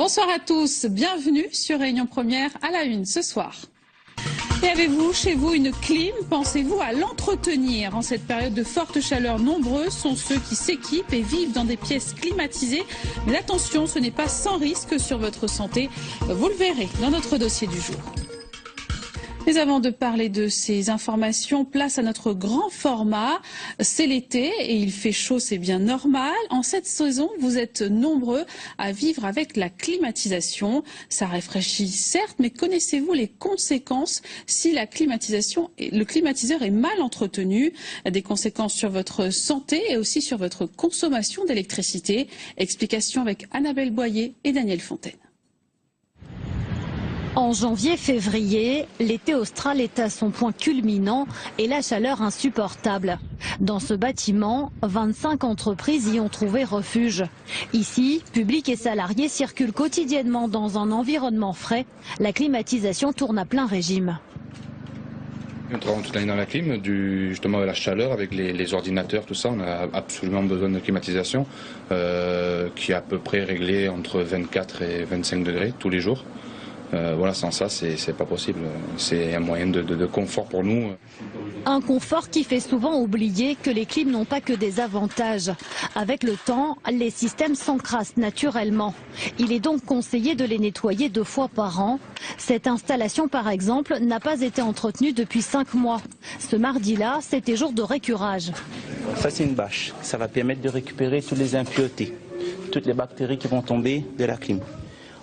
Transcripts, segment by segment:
Bonsoir à tous, bienvenue sur Réunion Première à la une ce soir. Et avez-vous chez vous une clim? Pensez-vous à l'entretenir? En cette période de forte chaleur, nombreux sont ceux qui s'équipent et vivent dans des pièces climatisées. Mais attention, ce n'est pas sans risque sur votre santé. Vous le verrez dans notre dossier du jour. Mais avant de parler de ces informations, place à notre grand format. C'est l'été et il fait chaud, c'est bien normal. En cette saison, vous êtes nombreux à vivre avec la climatisation. Ça rafraîchit certes, mais connaissez-vous les conséquences si le climatiseur est mal entretenu? Des conséquences sur votre santé et aussi sur votre consommation d'électricité. Explication avec Annabelle Boyer et Daniel Fontaine. En janvier-février, l'été austral est à son point culminant et la chaleur insupportable. Dans ce bâtiment, 25 entreprises y ont trouvé refuge. Ici, public et salariés circulent quotidiennement dans un environnement frais. La climatisation tourne à plein régime. On travaille toute l'année dans la clim, justement avec la chaleur, avec les ordinateurs, tout ça. On a absolument besoin de climatisation qui est à peu près réglée entre 24 et 25 degrés tous les jours. Voilà, sans ça, c'est pas possible. C'est un moyen de confort pour nous. Un confort qui fait souvent oublier que les clims n'ont pas que des avantages. Avec le temps, les systèmes s'encrassent naturellement. Il est donc conseillé de les nettoyer 2 fois par an. Cette installation, par exemple, n'a pas été entretenue depuis 5 mois. Ce mardi-là, c'était jour de récurage. Ça, c'est une bâche. Ça va permettre de récupérer toutes les impuretés, toutes les bactéries qui vont tomber de la clim.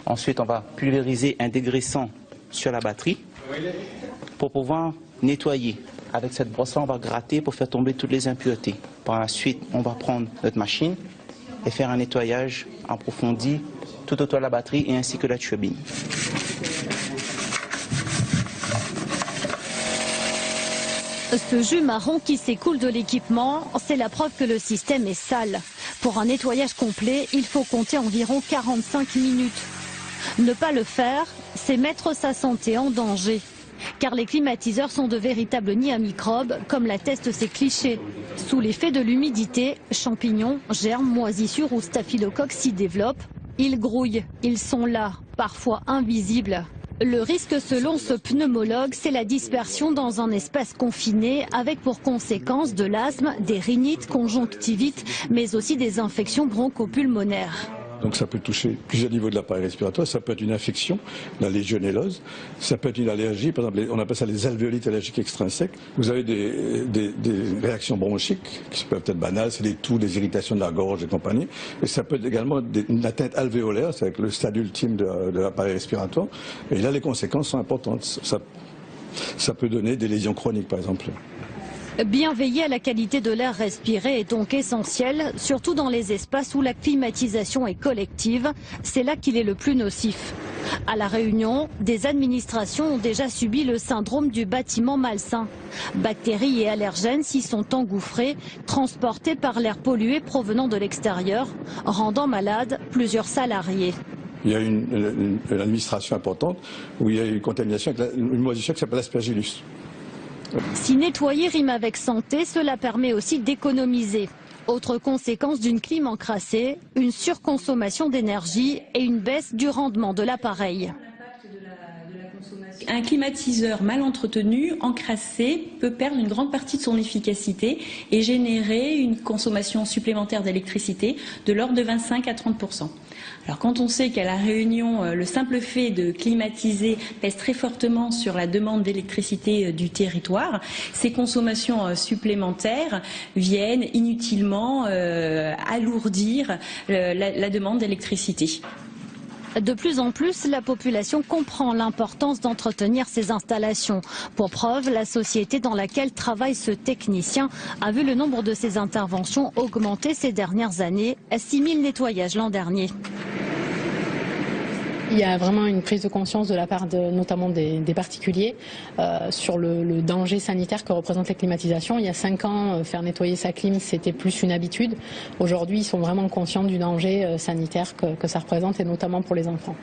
Ensuite, on va pulvériser un dégraissant sur la batterie pour pouvoir nettoyer. Avec cette brosse-là, on va gratter pour faire tomber toutes les impuretés. Par la suite, on va prendre notre machine et faire un nettoyage approfondi tout autour de la batterie et ainsi que la turbine. Ce jus marron qui s'écoule de l'équipement, c'est la preuve que le système est sale. Pour un nettoyage complet, il faut compter environ 45 minutes. Ne pas le faire, c'est mettre sa santé en danger. Car les climatiseurs sont de véritables nids à microbes, comme l'attestent ces clichés. Sous l'effet de l'humidité, champignons, germes, moisissures ou staphylocoques s'y développent. Ils grouillent, ils sont là, parfois invisibles. Le risque selon ce pneumologue, c'est la dispersion dans un espace confiné avec pour conséquence de l'asthme, des rhinites, conjonctivites, mais aussi des infections bronchopulmonaires. Donc ça peut toucher plusieurs niveaux de l'appareil respiratoire, ça peut être une infection, la légionellose, ça peut être une allergie, par exemple on appelle ça les alvéolites allergiques extrinsèques. Vous avez des réactions bronchiques qui peuvent être banales, c'est des toux, des irritations de la gorge et compagnie. Et ça peut être également une atteinte alvéolaire, c'est avec le stade ultime de l'appareil respiratoire. Et là les conséquences sont importantes. Ça peut donner des lésions chroniques par exemple. Bien veiller à la qualité de l'air respiré est donc essentiel, surtout dans les espaces où la climatisation est collective. C'est là qu'il est le plus nocif. À La Réunion, des administrations ont déjà subi le syndrome du bâtiment malsain. Bactéries et allergènes s'y sont engouffrés, transportés par l'air pollué provenant de l'extérieur, rendant malades plusieurs salariés. Il y a une administration importante où il y a une contamination avec une moisissure qui s'appelle l'aspergillus. Si nettoyer rime avec santé, cela permet aussi d'économiser. Autre conséquence d'une clim encrassée, une surconsommation d'énergie et une baisse du rendement de l'appareil. Un climatiseur mal entretenu, encrassé, peut perdre une grande partie de son efficacité et générer une consommation supplémentaire d'électricité de l'ordre de 25 à 30%. Alors quand on sait qu'à La Réunion, le simple fait de climatiser pèse très fortement sur la demande d'électricité du territoire, ces consommations supplémentaires viennent inutilement alourdir la demande d'électricité. De plus en plus, la population comprend l'importance d'entretenir ces installations. Pour preuve, la société dans laquelle travaille ce technicien a vu le nombre de ses interventions augmenter ces dernières années, à 6 000 nettoyages l'an dernier. Il y a vraiment une prise de conscience de la part notamment des particuliers sur le danger sanitaire que représentent les climatisations. Il y a 5 ans, faire nettoyer sa clim, c'était plus une habitude. Aujourd'hui, ils sont vraiment conscients du danger sanitaire que ça représente, et notamment pour les enfants.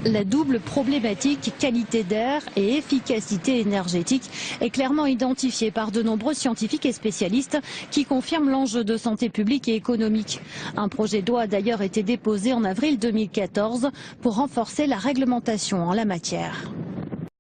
La double problématique qualité d'air et efficacité énergétique est clairement identifiée par de nombreux scientifiques et spécialistes qui confirment l'enjeu de santé publique et économique. Un projet de loi a d'ailleurs été déposé en avril 2014 pour renforcer la réglementation en la matière.